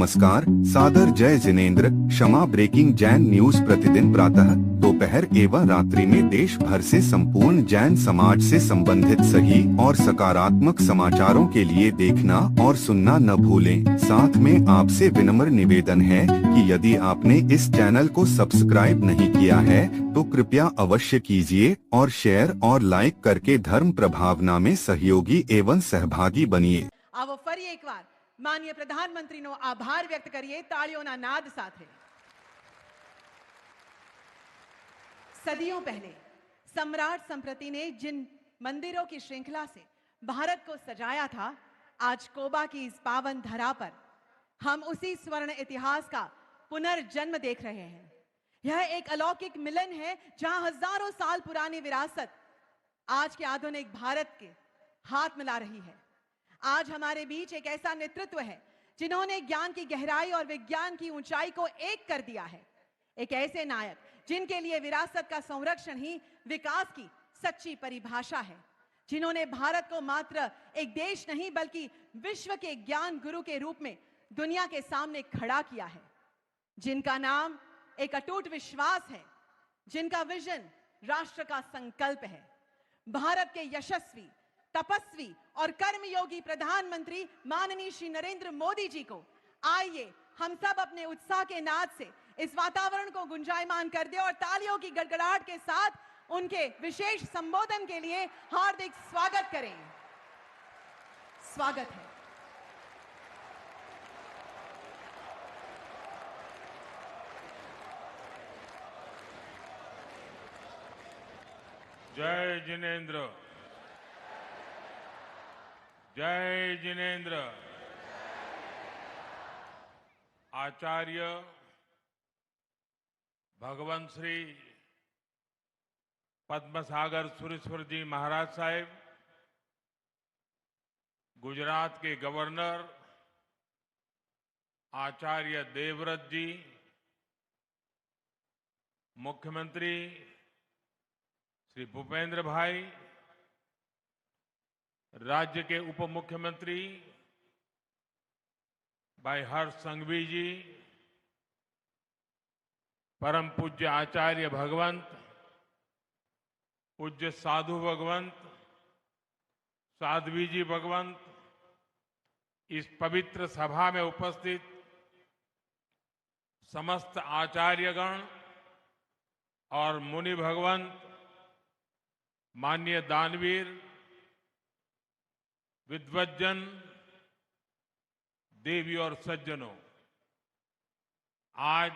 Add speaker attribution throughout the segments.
Speaker 1: नमस्कार, सादर जय जिनेंद्र। क्षमा ब्रेकिंग जैन न्यूज प्रतिदिन प्रातः, दोपहर एवं रात्रि में देश भर से संपूर्ण जैन समाज से संबंधित सही और सकारात्मक समाचारों के लिए देखना और सुनना न भूलें। साथ में आपसे विनम्र निवेदन है कि यदि आपने इस चैनल को सब्सक्राइब नहीं किया है तो कृपया अवश्य कीजिए और शेयर और लाइक करके धर्म प्रभावना में सहयोगी एवं सहभागी बनिए।
Speaker 2: આવો ફરી એકવાર માનનીય પ્રધાનમંત્રીનો આભાર વ્યક્ત કરીએ તાળીઓના નાદ સાથે। सदियों पहले सम्राट संप्रति ने जिन मंदिरों की श्रृंखला से भारत को सजाया था, आज कोबा की इस पावन धरा पर हम उसी स्वर्ण इतिहास का पुनर्जन्म देख रहे हैं। यह एक अलौकिक मिलन है जहां हजारों साल पुरानी विरासत आज के आधुनिक भारत के हाथ मिला रही है। आज हमारे बीच एक ऐसा नेतृत्व है जिन्होंने ज्ञान की गहराई और विज्ञान की ऊंचाई को एक कर दिया है। एक ऐसे नायक जिनके लिए विरासत का संरक्षण ही विकास की सच्ची परिभाषा है, जिन्होंने भारत को मात्र एक देश नहीं बल्कि विश्व के ज्ञान गुरु के रूप में दुनिया के सामने खड़ा किया है, जिनका नाम एक अटूट विश्वास है, जिनका विजन राष्ट्र का संकल्प है। भारत के यशस्वी, तपस्वी और कर्मयोगी प्रधानमंत्री माननीय श्री नरेंद्र मोदी जी को आइए हम सब अपने उत्साह के नाद से इस वातावरण को गुंजायमान कर दे और तालियों की गड़गड़ाहट के साथ उनके विशेष संबोधन के लिए हार्दिक स्वागत करें। स्वागत है।
Speaker 3: जय जिनेंद्र, जय जिनेंद्र। आचार्य भगवंत श्री पद्मसागर सुरेश्वर जी महाराज साहेब, गुजरात के गवर्नर आचार्य देवव्रत जी, मुख्यमंत्री श्री भूपेंद्र भाई, राज्य के उप मुख्यमंत्री भाई हर्ष संघवी जी, परम पूज्य आचार्य भगवंत, पूज्य साधु भगवंत, साध्वी जी भगवंत, इस पवित्र सभा में उपस्थित समस्त आचार्यगण और मुनि भगवंत, माननीय दानवीर, विद्वज्जन, देवी और सज्जनों, आज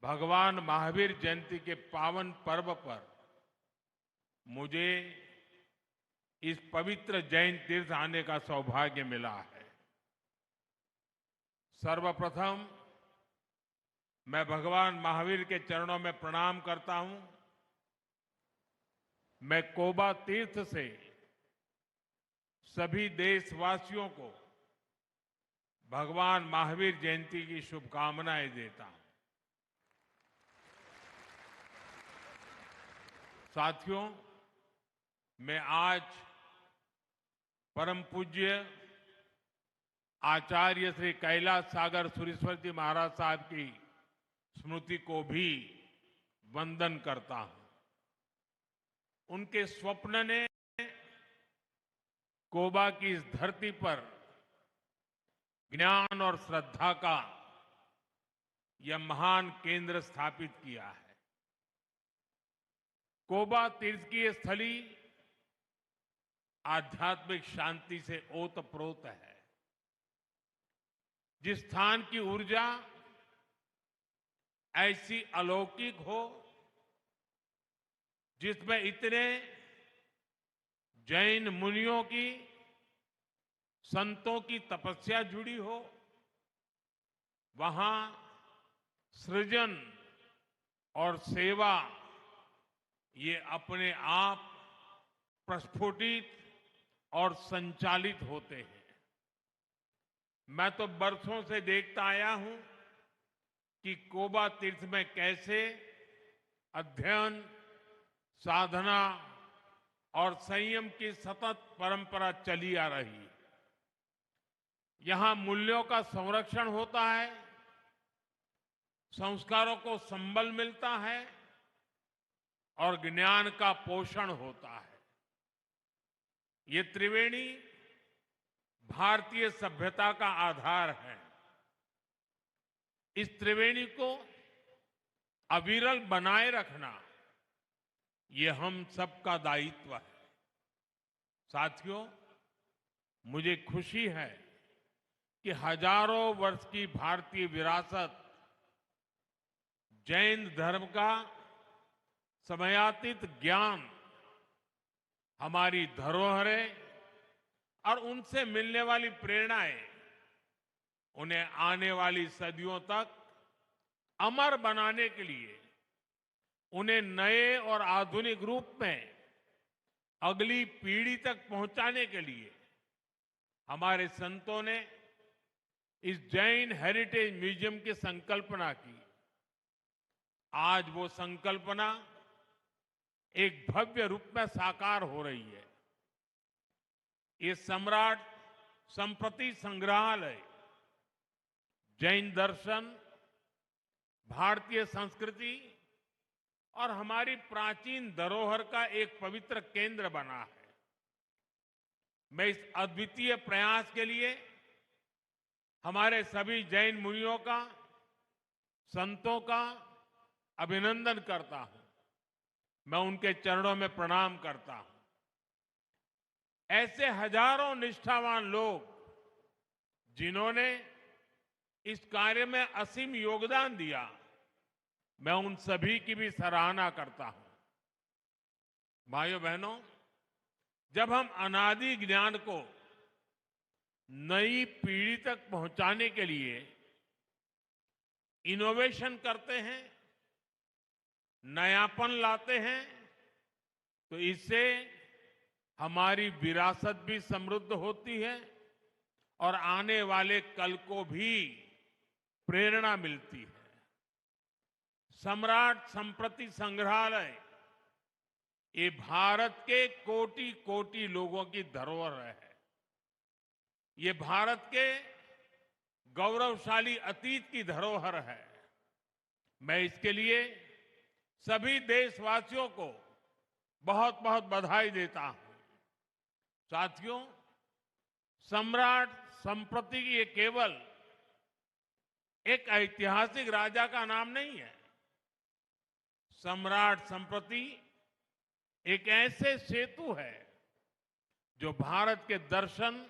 Speaker 3: भगवान महावीर जयंती के पावन पर्व पर मुझे इस पवित्र जैन तीर्थ आने का सौभाग्य मिला है। सर्वप्रथम मैं भगवान महावीर के चरणों में प्रणाम करता हूं। मैं कोबा तीर्थ से सभी देशवासियों को भगवान महावीर जयंती की शुभकामनाएं देता हूं। साथियों, मैं आज परम पूज्य आचार्य श्री कैलाश सागर सुरेश्वर जी महाराज साहब की स्मृति को भी वंदन करता हूं। उनके स्वप्न ने कोबा की इस धरती पर ज्ञान और श्रद्धा का यह महान केंद्र स्थापित किया है। कोबा तीर्थ की यह स्थली आध्यात्मिक शांति से ओतप्रोत है। जिस स्थान की ऊर्जा ऐसी अलौकिक हो, जिसमें इतने जैन मुनियों की, संतों की तपस्या जुड़ी हो, वहां सृजन और सेवा ये अपने आप प्रस्फुटित और संचालित होते हैं। मैं तो बरसों से देखता आया हूं कि कोबा तीर्थ में कैसे अध्ययन, साधना और संयम की सतत परंपरा चली आ रही है। यहां मूल्यों का संरक्षण होता है, संस्कारों को संबल मिलता है और ज्ञान का पोषण होता है। ये त्रिवेणी भारतीय सभ्यता का आधार है। इस त्रिवेणी को अविरल बनाए रखना ये हम सबका दायित्व है। साथियों, मुझे खुशी है कि हजारों वर्ष की भारतीय विरासत, जैन धर्म का समयातीत ज्ञान, हमारी धरोहरें और उनसे मिलने वाली प्रेरणाएं उन्हें आने वाली सदियों तक अमर बनाने के लिए, उन्हें नए और आधुनिक रूप में अगली पीढ़ी तक पहुंचाने के लिए हमारे संतों ने इस जैन हेरिटेज म्यूजियम की संकल्पना की। आज वो संकल्पना एक भव्य रूप में साकार हो रही है। ये सम्राट संप्रति संग्रहालय जैन दर्शन, भारतीय संस्कृति और हमारी प्राचीन धरोहर का एक पवित्र केंद्र बना है। मैं इस अद्वितीय प्रयास के लिए हमारे सभी जैन मुनियों का, संतों का अभिनंदन करता हूं। मैं उनके चरणों में प्रणाम करता हूं। ऐसे हजारों निष्ठावान लोग जिन्होंने इस कार्य में असीम योगदान दिया, मैं उन सभी की भी सराहना करता हूं। भाइयों बहनों, जब हम अनादि ज्ञान को नई पीढ़ी तक पहुंचाने के लिए इनोवेशन करते हैं, नयापन लाते हैं, तो इससे हमारी विरासत भी समृद्ध होती है और आने वाले कल को भी प्रेरणा मिलती है। सम्राट संप्रति संग्रहालय ये भारत के कोटि कोटि लोगों की धरोहर है। ये भारत के गौरवशाली अतीत की धरोहर है। मैं इसके लिए सभी देशवासियों को बहुत बहुत बधाई देता हूं। साथियों, सम्राट संप्रति ये केवल एक ऐतिहासिक राजा का नाम नहीं है। सम्राट संप्रति एक ऐसे सेतु है जो भारत के दर्शन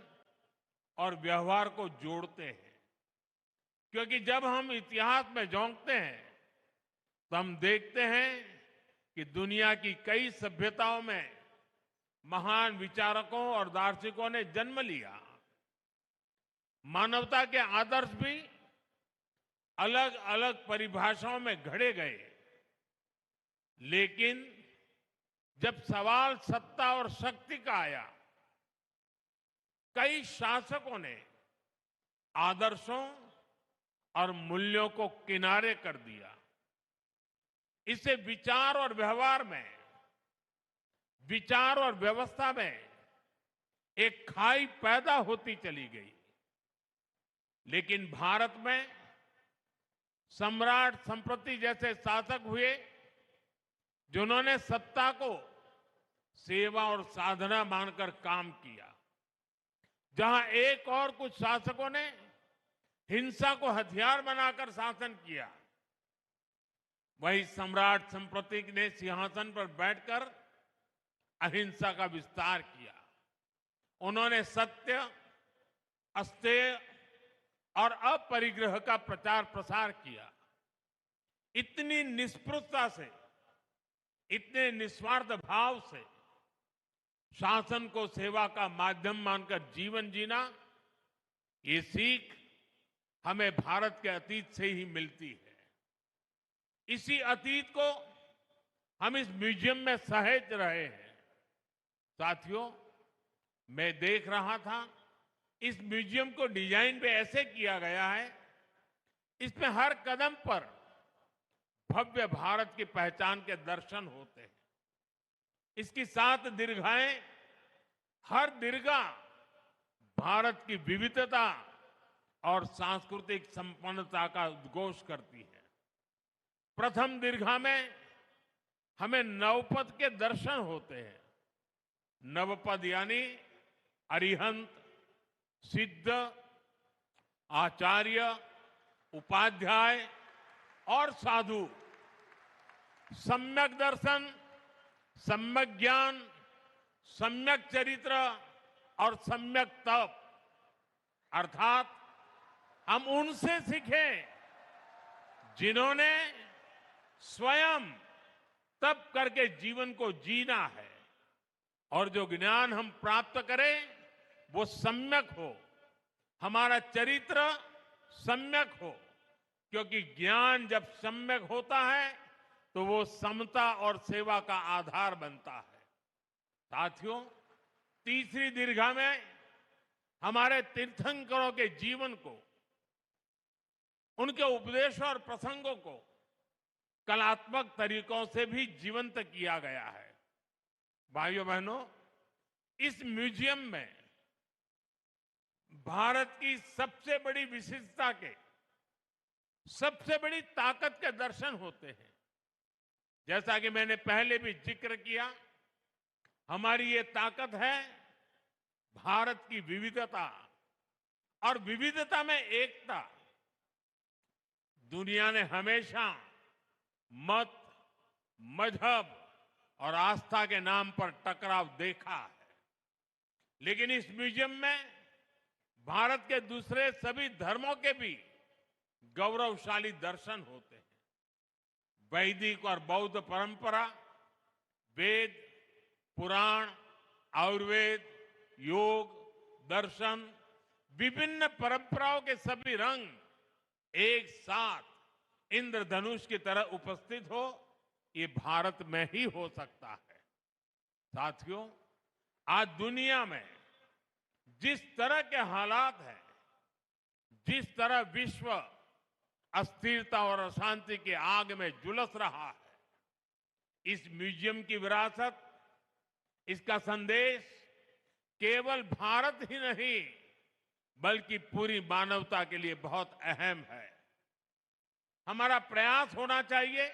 Speaker 3: और व्यवहार को जोड़ते हैं। क्योंकि जब हम इतिहास में झांकते हैं तो हम देखते हैं कि दुनिया की कई सभ्यताओं में महान विचारकों और दार्शनिकों ने जन्म लिया। मानवता के आदर्श भी अलग अलग परिभाषाओं में घड़े गए, लेकिन जब सवाल सत्ता और शक्ति का आया, कई शासकों ने आदर्शों और मूल्यों को किनारे कर दिया। इससे विचार और व्यवहार में, विचार और व्यवस्था में एक खाई पैदा होती चली गई। लेकिन भारत में सम्राट संप्रति जैसे शासक हुए जिन्होंने सत्ता को सेवा और साधना मानकर काम किया। जहां एक और कुछ शासकों ने हिंसा को हथियार बनाकर शासन किया, वही सम्राट संप्रति ने सिंहासन पर बैठकर अहिंसा का विस्तार किया। उन्होंने सत्य, अस्तेय और अपरिग्रह का प्रचार प्रसार किया। इतनी निष्पृहता से, इतने निस्वार्थ भाव से शासन को सेवा का माध्यम मानकर जीवन जीना, ये सीख हमें भारत के अतीत से ही मिलती है। इसी अतीत को हम इस म्यूजियम में सहेज रहे हैं। साथियों, मैं देख रहा था, इस म्यूजियम को डिजाइन भी ऐसे किया गया है, इसमें हर कदम पर भव्य भारत की पहचान के दर्शन होते हैं। इसकी 7 दीर्घाएं, हर दीर्घा भारत की विविधता और सांस्कृतिक संपन्नता का उद्घोष करती है। प्रथम दीर्घा में हमें नवपद के दर्शन होते हैं। नवपद यानी अरिहंत, सिद्ध, आचार्य, उपाध्याय और साधु। सम्यक दर्शन, सम्यक ज्ञान, सम्यक चरित्र और सम्यक तप, अर्थात हम उनसे सीखें जिन्होंने स्वयं तप करके जीवन को जीना है, और जो ज्ञान हम प्राप्त करें वो सम्यक हो, हमारा चरित्र सम्यक हो, क्योंकि ज्ञान जब सम्यक होता है तो वो समता और सेवा का आधार बनता है। साथियों, तीसरी दीर्घा में हमारे तीर्थंकरों के जीवन को, उनके उपदेशों और प्रसंगों को कलात्मक तरीकों से भी जीवंत किया गया है। भाइयों बहनों, इस म्यूजियम में भारत की सबसे बड़ी विशिष्टता के, सबसे बड़ी ताकत के दर्शन होते हैं। जैसा कि मैंने पहले भी जिक्र किया, हमारी ये ताकत है भारत की विविधता, और विविधता में एकता। दुनिया ने हमेशा मत, मजहब और आस्था के नाम पर टकराव देखा है, लेकिन इस म्यूजियम में भारत के दूसरे सभी धर्मों के भी गौरवशाली दर्शन होते हैं। वैदिक और बौद्ध परंपरा, वेद, पुराण, आयुर्वेद, योग, दर्शन, विभिन्न परंपराओं के सभी रंग एक साथ इंद्रधनुष की तरह उपस्थित हो, ये भारत में ही हो सकता है। साथियों, आज दुनिया में जिस तरह के हालात हैं, जिस तरह विश्व अस्थिरता और अशांति की आग में झुलस रहा है, इस म्यूजियम की विरासत, इसका संदेश केवल भारत ही नहीं बल्कि पूरी मानवता के लिए बहुत अहम है। हमारा प्रयास होना चाहिए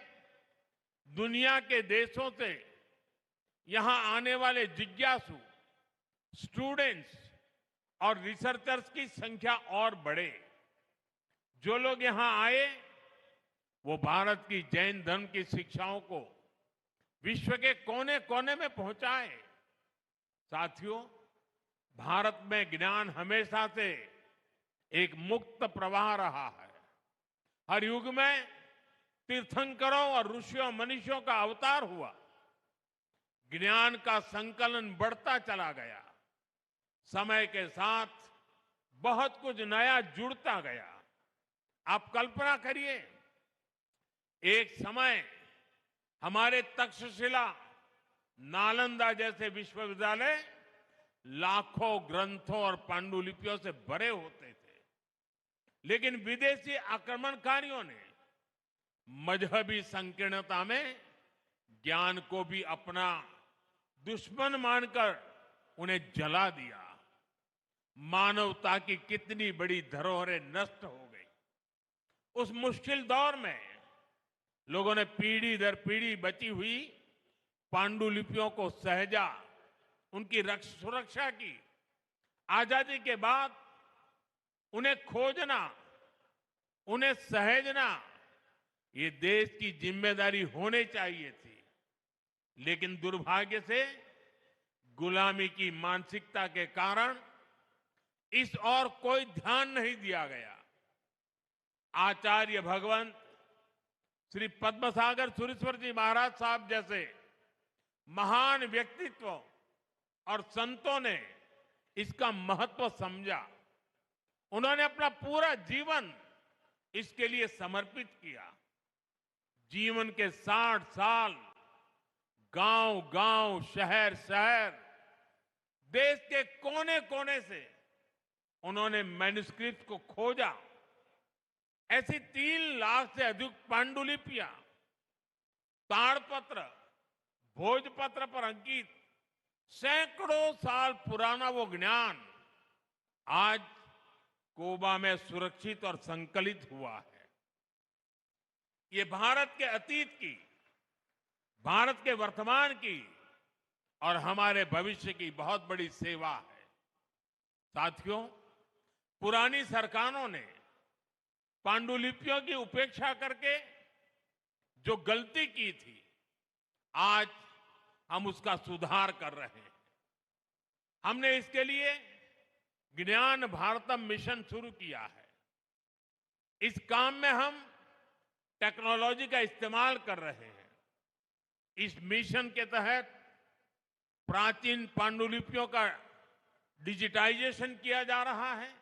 Speaker 3: दुनिया के देशों से यहां आने वाले जिज्ञासु, स्टूडेंट्स और रिसर्चर्स की संख्या और बढ़े। जो लोग यहां आए वो भारत की जैन धर्म की शिक्षाओं को विश्व के कोने कोने में पहुंचाए। साथियों, भारत में ज्ञान हमेशा से एक मुक्त प्रवाह रहा है। हर युग में तीर्थंकरों और ऋषियों मनीषियों का अवतार हुआ, ज्ञान का संकलन बढ़ता चला गया। समय के साथ बहुत कुछ नया जुड़ता गया। आप कल्पना करिए, एक समय हमारे तक्षशिला, नालंदा जैसे विश्वविद्यालय लाखों ग्रंथों और पांडुलिपियों से भरे होते थे, लेकिन विदेशी आक्रमणकारियों ने मजहबी संकीर्णता में ज्ञान को भी अपना दुश्मन मानकर उन्हें जला दिया। मानवता की कितनी बड़ी धरोहरें नष्ट हो गई। उस मुश्किल दौर में लोगों ने पीढ़ी दर पीढ़ी बची हुई पांडुलिपियों को सहेजा, उनकी सुरक्षा की। आजादी के बाद उन्हें खोजना, उन्हें सहेजना ये देश की जिम्मेदारी होनी चाहिए थी, लेकिन दुर्भाग्य से गुलामी की मानसिकता के कारण इस ओर कोई ध्यान नहीं दिया गया। आचार्य भगवंत श्री पद्मसागर सुरेश्वर जी महाराज साहब जैसे महान व्यक्तित्व और संतों ने इसका महत्व समझा। उन्होंने अपना पूरा जीवन इसके लिए समर्पित किया। जीवन के 60 साल गांव गांव, शहर शहर, देश के कोने कोने से उन्होंने मैन्युस्क्रिप्ट को खोजा। ऐसी 3 लाख से अधिक पांडुलिपियां, ताड़पत्र, भोजपत्र पर अंकित सैकड़ों साल पुराना वो ज्ञान आज कोबा में सुरक्षित और संकलित हुआ है। ये भारत के अतीत की, भारत के वर्तमान की और हमारे भविष्य की बहुत बड़ी सेवा है। साथियों, पुरानी सरकारों ने पांडुलिपियों की उपेक्षा करके जो गलती की थी, आज हम उसका सुधार कर रहे हैं। हमने इसके लिए ज्ञान भारतम मिशन शुरू किया है। इस काम में हम टेक्नोलॉजी का इस्तेमाल कर रहे हैं। इस मिशन के तहत प्राचीन पांडुलिपियों का डिजिटाइजेशन किया जा रहा है,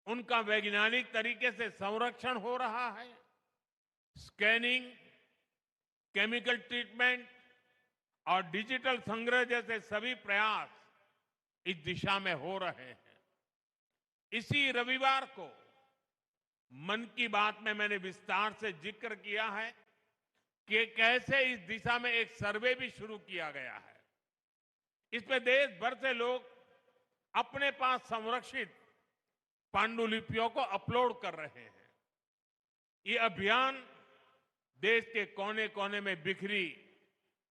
Speaker 3: उनका वैज्ञानिक तरीके से संरक्षण हो रहा है। स्कैनिंग, केमिकल ट्रीटमेंट और डिजिटल संग्रह जैसे सभी प्रयास इस दिशा में हो रहे हैं। इसी रविवार को मन की बात में मैंने विस्तार से जिक्र किया है कि कैसे इस दिशा में एक सर्वे भी शुरू किया गया है। इसमें देश भर से लोग अपने पास संरक्षित पांडुलिपियों को अपलोड कर रहे हैं। ये अभियान देश के कोने कोने में बिखरी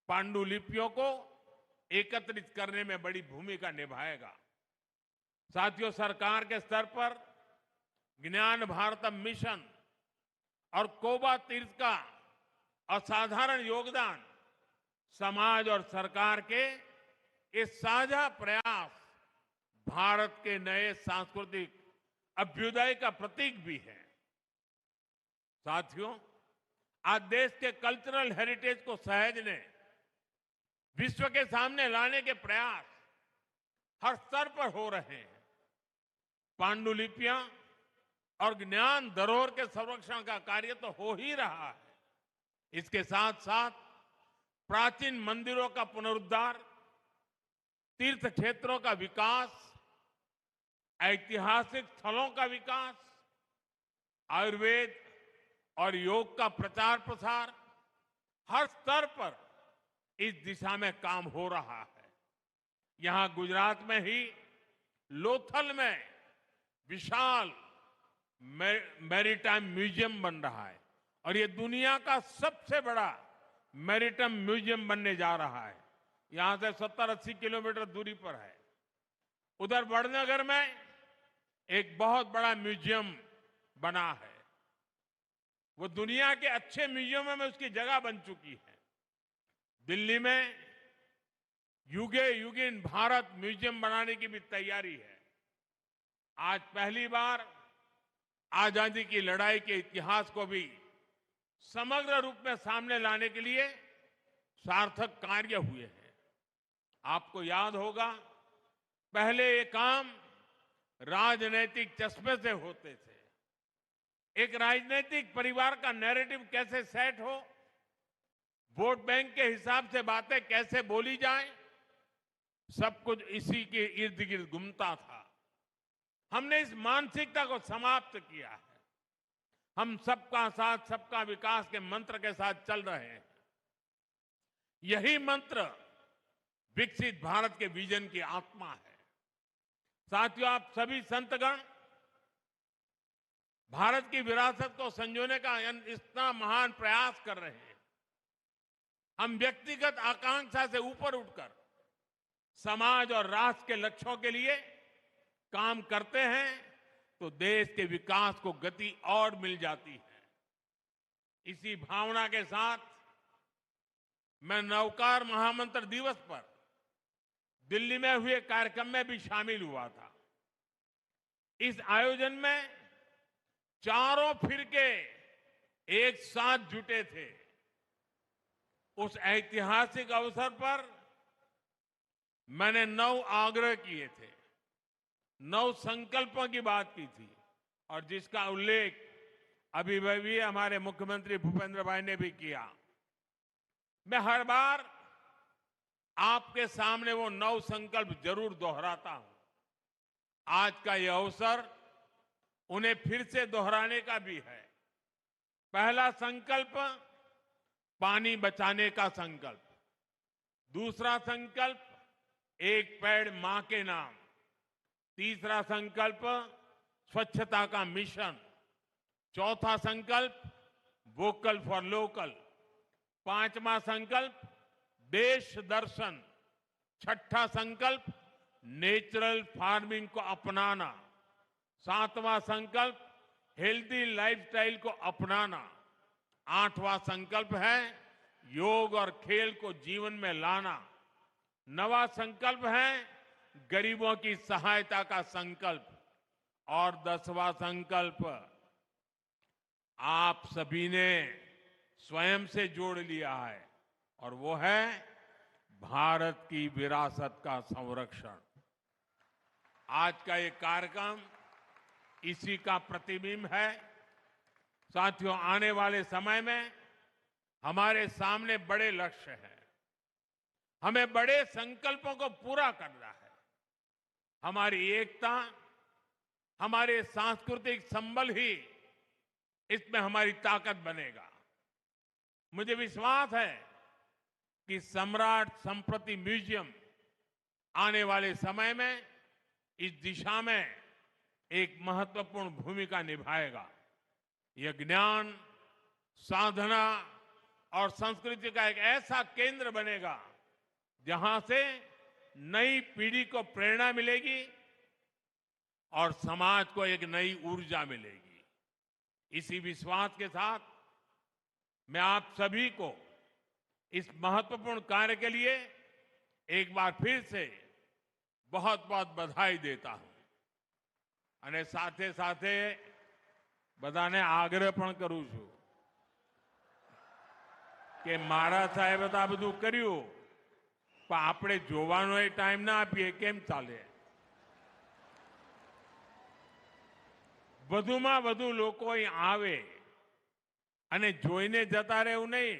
Speaker 3: पांडुलिपियों को एकत्रित करने में बड़ी भूमिका निभाएगा। साथियों, सरकार के स्तर पर ज्ञान भारतम मिशन और कोबा तीर्थ का असाधारण योगदान, समाज और सरकार के ये साझा प्रयास भारत के नए सांस्कृतिक अभ्युदय का प्रतीक भी है। साथियों, आज देश के कल्चरल हेरिटेज को सहेजने, विश्व के सामने लाने के प्रयास हर स्तर पर हो रहे हैं। पांडुलिपियां और ज्ञान धरोहर के संरक्षण का कार्य तो हो ही रहा है। इसके साथ साथ प्राचीन मंदिरों का पुनरुद्धार, तीर्थ क्षेत्रों का विकास, ऐतिहासिक स्थलों का विकास, आयुर्वेद और योग का प्रचार प्रसार, हर स्तर पर इस दिशा में काम हो रहा है। यहां गुजरात में ही लोथल में विशाल मैरीटाइम म्यूजियम बन रहा है और ये दुनिया का सबसे बड़ा मैरीटाइम म्यूजियम बनने जा रहा है। यहां से 70-80 किलोमीटर दूरी पर है। उधर वडनगर में एक बहुत बड़ा म्यूजियम बना है। वो दुनिया के अच्छे म्यूजियमों में उसकी जगह बन चुकी है। दिल्ली में युगे युगिन भारत म्यूजियम बनाने की भी तैयारी है। आज पहली बार आजादी की लड़ाई के इतिहास को भी समग्र रूप में सामने लाने के लिए सार्थक कार्य हुए हैं। आपको याद होगा, पहले ये काम राजनीतिक चश्मे से होते थे। एक राजनीतिक परिवार का नैरेटिव कैसे सेट हो, वोट बैंक के हिसाब से बातें कैसे बोली जाए, सब कुछ इसी के इर्द गिर्द घूमता था। हमने इस मानसिकता को समाप्त किया है। हम सबका साथ, सबका विकास के मंत्र के साथ चल रहे हैं। यही मंत्र विकसित भारत के विजन की आत्मा है। साथियों, आप सभी संतगण भारत की विरासत को संजोने का इतना महान प्रयास कर रहे हैं। हम व्यक्तिगत आकांक्षा से ऊपर उठकर समाज और राष्ट्र के लक्ष्यों के लिए काम करते हैं तो देश के विकास को गति और मिल जाती है। इसी भावना के साथ मैं नवकार महामंत्र दिवस पर दिल्ली में हुए कार्यक्रम में भी शामिल हुआ था। इस आयोजन में चारों फिरके एक साथ जुटे थे। उस ऐतिहासिक अवसर पर मैंने 9 आग्रह किए थे, 9 संकल्पों की बात की थी और जिसका उल्लेख अभी भी हमारे मुख्यमंत्री भूपेंद्र भाई ने भी किया। मैं हर बार आपके सामने वो 9 संकल्प जरूर दोहराता हूं। आज का यह अवसर उन्हें फिर से दोहराने का भी है। पहला संकल्प, पानी बचाने का संकल्प। दूसरा संकल्प, एक पेड़ मां के नाम। तीसरा संकल्प, स्वच्छता का मिशन, चौथा संकल्प वोकल फॉर लोकल, पांचवा संकल्प देश दर्शन, छठा संकल्प नेचुरल फार्मिंग को अपनाना, सातवां संकल्प हेल्दी लाइफस्टाइल को अपनाना, आठवां संकल्प है योग और खेल को जीवन में लाना, नवा संकल्प है गरीबों की सहायता का संकल्प और 10वां संकल्प आप सभी ने स्वयं से जोड़ लिया है और वो है भारत की विरासत का संरक्षण। आज का ये कार्यक्रम इसी का प्रतिबिंब है। साथियों, आने वाले समय में हमारे सामने बड़े लक्ष्य हैं, हमें बड़े संकल्पों को पूरा करना है। हमारी एकता, हमारे सांस्कृतिक संबल ही इसमें हमारी ताकत बनेगा। मुझे विश्वास है कि सम्राट संस्कृति म्यूजियम आने वाले समय में इस दिशा में एक महत्वपूर्ण भूमिका निभाएगा। यह ज्ञान, साधना और संस्कृति का एक ऐसा केंद्र बनेगा जहां से नई पीढ़ी को प्रेरणा मिलेगी और समाज को एक नई ऊर्जा मिलेगी। इसी विश्वास के साथ मैं आप सभी को इस महत्वपूर्ण कार्य के लिए एक बार फिर से बहुत बहुत बधाई देता हूं અને સાથે સાથે બધાને આગ્રહ પણ કરું છું કે મારા સાહેબે તો આ બધું કર્યું પણ આપણે જોવાનો એ ટાઈમ ના આપીએ કેમ ચાલે? વધુમાં વધુ લોકો અહીં આવે અને જોઈને જતા રહેવું નહીં,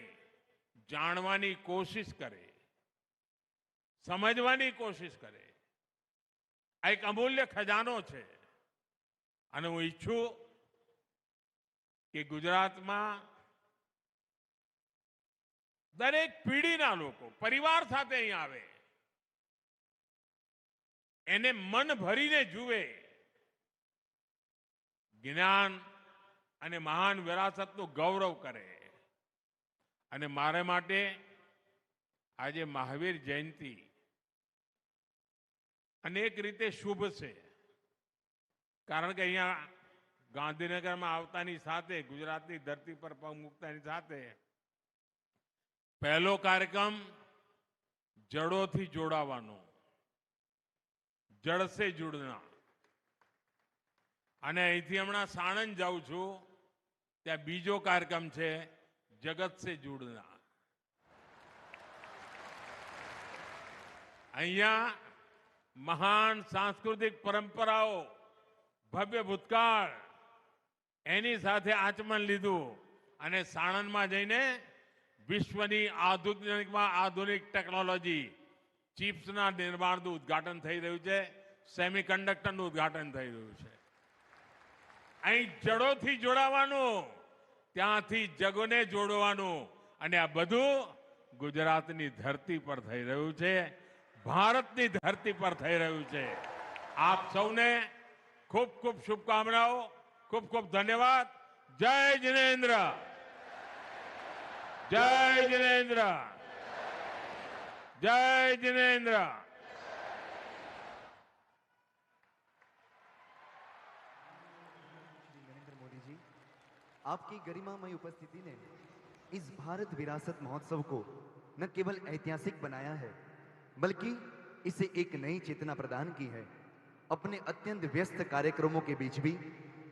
Speaker 3: જાણવાની કોશિશ કરે, સમજવાની કોશિશ કરે। આ એક અમૂલ્ય ખજાનો છે અને હું ઈચ્છું કે ગુજરાતમાં દરેક પીઢીના લોકો પરિવાર સાથે અહીં આવે, એને મન ભરીને જુએ, જ્ઞાન અને મહાન વિરાસતનું ગૌરવ કરે। અને મારે માટે આજે મહાવીર જયંતિ અનેક રીતે શુભ છે, કારણ કે અહીંયા ગાંધીનગરમાં આવતાની સાથે, ગુજરાતની ધરતી પર પગ મૂકતાની સાથે પહેલો કાર્યક્રમ જડોથી જોડાવાનો, જડ સે जुड़ना। અને અહીંથી હમણાં સાણંદ જાઉં છું, ત્યાં બીજો કાર્યક્રમ છે જગત સે जुड़ना। અહીંયા મહાન સાંસ્કૃતિક પરંપરાઓ, ભવ્ય ભૂતકાળ એની સાથે આચમન લીધું અને સાણંદમાં જઈને વિશ્વની આધુનિકમાં આધુનિક ટેકનોલોજી, ચિપ્સના નિર્માણનું ઉદ્ઘાટન થઈ રહ્યું છે, સેમિકન્ડક્ટરનું ઉદ્ઘાટન થઈ રહ્યું છે। અહીં જડોથી જોડાવાનું, ત્યાંથી જગોને જોડવાનું અને આ બધું ગુજરાતની ધરતી પર થઈ રહ્યું છે, ભારતની ધરતી પર થઈ રહ્યું છે। આપ સૌને खूब खूब शुभकामनाओं, खूब खूब धन्यवाद। जय जिनेंद्र, जय जिनेंद्र, जय जिनेंद्र।
Speaker 4: नरेंद्र मोदी जी, आपकी गरिमामय उपस्थिति ने इस भारत विरासत महोत्सव को न केवल ऐतिहासिक बनाया है, बल्कि इसे एक नई चेतना प्रदान की है। अपने अत्यंत व्यस्त कार्यक्रमों के बीच भी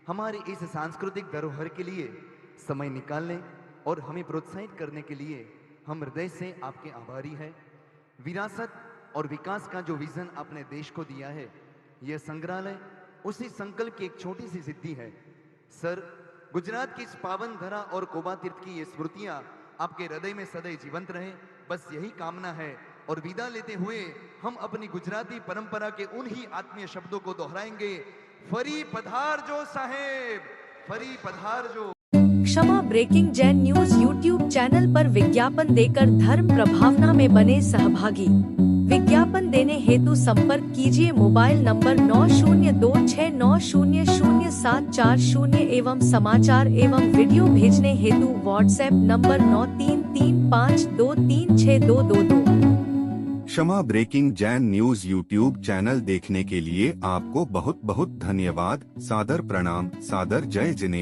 Speaker 4: हमारे इस सांस्कृतिक धरोहर के लिए समय निकालने और हमें प्रोत्साहित करने के लिए हम हृदय से आपके आभारी हैं। विरासत और विकास का जो विजन आपने देश को दिया है, यह संग्रहालय उसी संकल्प की एक छोटी सी सिद्धि है। सर, गुजरात की इस पावन धरा और कोबा तीर्थ की ये स्मृतियां आपके हृदय में सदैव जीवंत रहे, बस यही कामना है। और विदा लेते हुए हम अपनी गुजराती परंपरा के उन ही आत्मीय शब्दों को दोहराएंगे, फरी पधारजो साहेब, फरी पधारजो।
Speaker 5: Kshama breaking Jain news YouTube channel पर विज्ञापन देकर धर्म प्रभावना में बने सहभागी। विज्ञापन विज्ञापन देने हेतु संपर्क कीजिए मोबाइल नंबर 9026900740 एवं समाचार एवं वीडियो भेजने हेतु WhatsApp number 9335236222।
Speaker 1: Kshama breaking Jain news YouTube channel देखने के लिए आपको बहुत बहुत धन्यवाद। सादर प्रणाम, सादर जय जिनेंद्र।